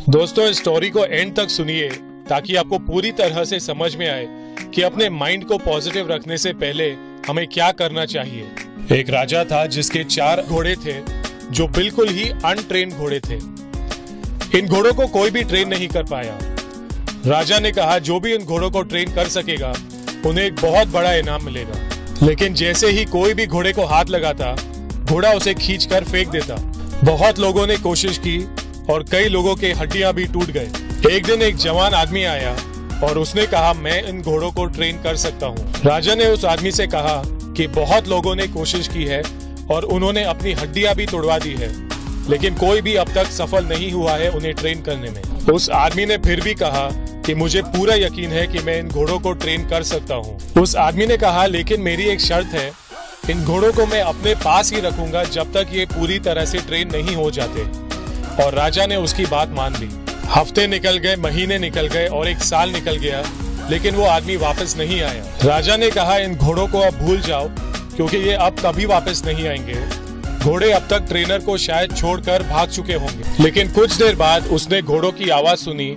दोस्तों, इस स्टोरी को एंड तक सुनिए ताकि आपको पूरी तरह से समझ में आए कि अपने माइंड को पॉजिटिव रखने से पहले हमें क्या करना चाहिए। एक राजा था जिसके 4 घोड़े थे जो बिल्कुल ही अनट्रेन्ड घोड़े थे। इन घोड़ों को कोई भी ट्रेन नहीं कर पाया। राजा ने कहा जो भी इन घोड़ों को ट्रेन कर सकेगा उन्हें एक बहुत बड़ा इनाम मिलेगा। लेकिन जैसे ही कोई भी घोड़े को हाथ लगाता, घोड़ा उसे खींचकर फेंक देता। बहुत लोगों ने कोशिश की और कई लोगों के हड्डियां भी टूट गए। एक दिन एक जवान आदमी आया और उसने कहा मैं इन घोड़ों को ट्रेन कर सकता हूँ। राजा ने उस आदमी से कहा कि बहुत लोगों ने कोशिश की है और उन्होंने अपनी हड्डियां भी तोड़वा दी है, लेकिन कोई भी अब तक सफल नहीं हुआ है उन्हें ट्रेन करने में। उस आदमी ने फिर भी कहा कि मुझे पूरा यकीन है कि मैं इन घोड़ों को ट्रेन कर सकता हूँ। उस आदमी ने कहा लेकिन मेरी एक शर्त है, इन घोड़ों को मैं अपने पास ही रखूंगा जब तक ये पूरी तरह से ट्रेन नहीं हो जाते। और राजा ने उसकी बात मान ली। हफ्ते निकल गए, महीने निकल गए और 1 साल निकल गया, लेकिन वो आदमी वापस नहीं आया। राजा ने कहा इन घोड़ों को अब भूल जाओ क्योंकि ये अब कभी वापस नहीं आएंगे। घोड़े अब तक ट्रेनर को शायद छोड़कर भाग चुके होंगे। लेकिन कुछ देर बाद उसने घोड़ों की आवाज सुनी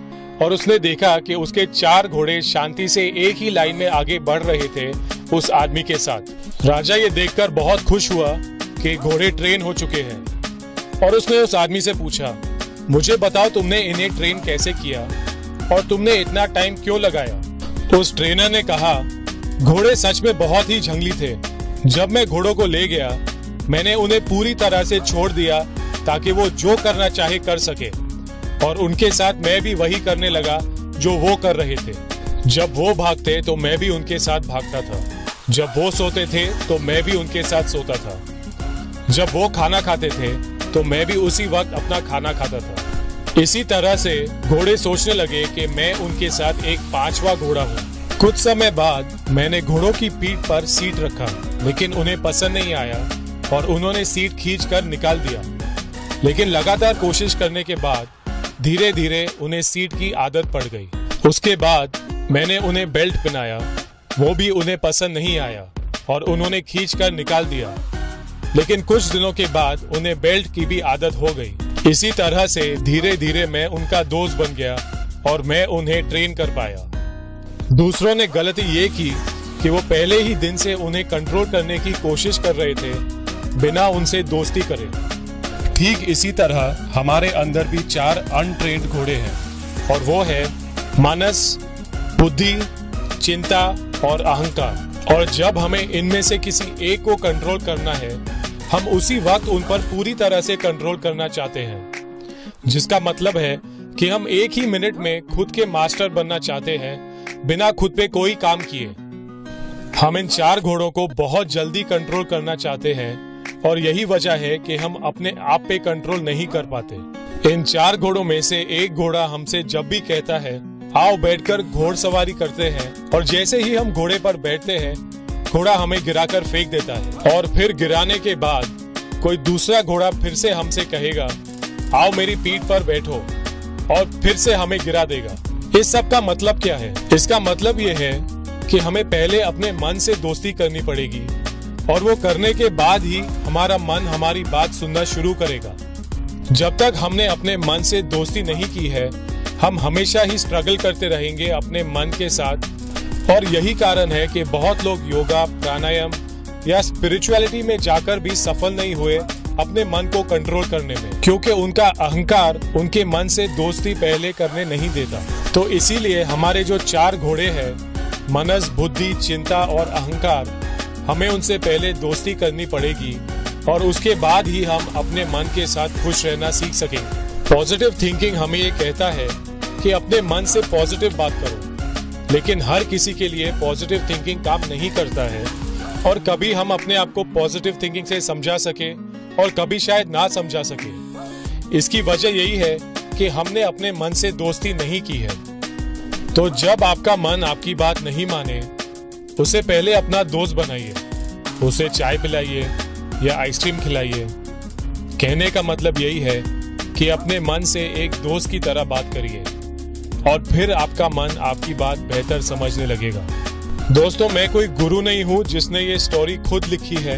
और उसने देखा कि उसके 4 घोड़े शांति से एक ही लाइन में आगे बढ़ रहे थे उस आदमी के साथ। राजा ये देखकर बहुत खुश हुआ कि घोड़े ट्रेन हो चुके हैं और उसने उस आदमी से पूछा मुझे बताओ तुमने इन्हें ट्रेन कैसे किया और तुमने इतना टाइम क्यों लगाया। उस ट्रेनर ने कहा घोड़े सच में बहुत ही जंगली थे। जब मैं घोड़ों को ले गया मैंने उन्हें पूरी तरह से छोड़ दिया ताकि वो जो करना चाहे कर सके, और उनके साथ मैं भी वही करने लगा जो वो कर रहे थे। जब वो भागते तो मैं भी उनके साथ भागता था, जब वो सोते थे तो मैं भी उनके साथ सोता था, जब वो खाना खाते थे तो मैं भी उसी वक्त अपना खाना खाता था। इसी तरह से घोड़े सोचने लगे कि मैं उनके साथ एक 5वां घोड़ा हूँ। कुछ समय बाद मैंने घोड़ों की पीठ पर सीट रखा, लेकिन उन्हें पसंद नहीं आया और उन्होंने सीट खींचकर निकाल दिया। लेकिन लगातार कोशिश करने के बाद धीरे धीरे उन्हें सीट की आदत पड़ गई। उसके बाद मैंने उन्हें बेल्ट पहनाया, वो भी उन्हें पसंद नहीं आया और उन्होंने खींचकर निकाल दिया। लेकिन कुछ दिनों के बाद उन्हें बेल्ट की भी आदत हो गई। इसी तरह से धीरे धीरे मैं उनका दोस्त बन गया और मैं उन्हें ट्रेन कर पाया। दूसरों ने गलती ये की कि वो पहले ही दिन से उन्हें कंट्रोल करने की कोशिश कर रहे थे बिना उनसे दोस्ती करे। ठीक इसी तरह हमारे अंदर भी 4 अनट्रेन्ड घोड़े हैं और वो है मानस, बुद्धि, चिंता और अहंकार। और जब हमें इनमें से किसी एक को कंट्रोल करना है, हम उसी वक्त उन पर पूरी तरह से कंट्रोल करना चाहते हैं, जिसका मतलब है कि हम एक ही मिनट में खुद के मास्टर बनना चाहते हैं बिना खुद पे कोई काम किए। हम इन 4 घोड़ों को बहुत जल्दी कंट्रोल करना चाहते हैं और यही वजह है कि हम अपने आप पे कंट्रोल नहीं कर पाते। इन 4 घोड़ों में से एक घोड़ा हमसे जब भी कहता है आओ बैठकर घोड़सवारी करते हैं, और जैसे ही हम घोड़े पर बैठते हैं घोड़ा हमें गिराकर फेंक देता है। और फिर गिराने के बाद कोई दूसरा घोड़ा फिर से हमसे कहेगा आओ मेरी पीठ पर बैठो, और फिर से हमें गिरा देगा। इस सब का मतलब क्या है? इसका मतलब ये है कि हमें पहले अपने मन से दोस्ती करनी पड़ेगी और वो करने के बाद ही हमारा मन हमारी बात सुनना शुरू करेगा। जब तक हमने अपने मन से दोस्ती नहीं की है, हम हमेशा ही स्ट्रगल करते रहेंगे अपने मन के साथ। और यही कारण है कि बहुत लोग योगा, प्राणायाम या स्पिरिचुअलिटी में जाकर भी सफल नहीं हुए अपने मन को कंट्रोल करने में, क्योंकि उनका अहंकार उनके मन से दोस्ती पहले करने नहीं देता। तो इसीलिए हमारे जो 4 घोड़े हैं, मनस, बुद्धि, चिंता और अहंकार, हमें उनसे पहले दोस्ती करनी पड़ेगी और उसके बाद ही हम अपने मन के साथ खुश रहना सीख सकेंगे। पॉजिटिव थिंकिंग हमें ये कहता है कि अपने मन से पॉजिटिव बात करो, लेकिन हर किसी के लिए पॉजिटिव थिंकिंग काम नहीं करता है और कभी हम अपने आप को पॉजिटिव थिंकिंग से समझा सके और कभी शायद ना समझा सके। इसकी वजह यही है कि हमने अपने मन से दोस्ती नहीं की है। तो जब आपका मन आपकी बात नहीं माने, उसे पहले अपना दोस्त बनाइए, उसे चाय पिलाइए या आइसक्रीम खिलाइए। कहने का मतलब यही है कि अपने मन से एक दोस्त की तरह बात करिए और फिर आपका मन आपकी बात बेहतर समझने लगेगा। दोस्तों, मैं कोई गुरु नहीं हूँ जिसने ये स्टोरी खुद लिखी है।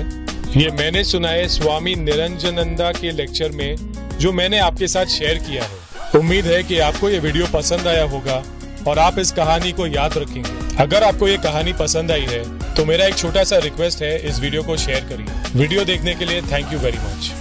ये मैंने सुना है स्वामी निरंजनंदा के लेक्चर में, जो मैंने आपके साथ शेयर किया है। उम्मीद है कि आपको ये वीडियो पसंद आया होगा और आप इस कहानी को याद रखेंगे। अगर आपको ये कहानी पसंद आई है तो मेरा एक छोटा सा रिक्वेस्ट है, इस वीडियो को शेयर करिए। वीडियो देखने के लिए थैंक यू वेरी मच।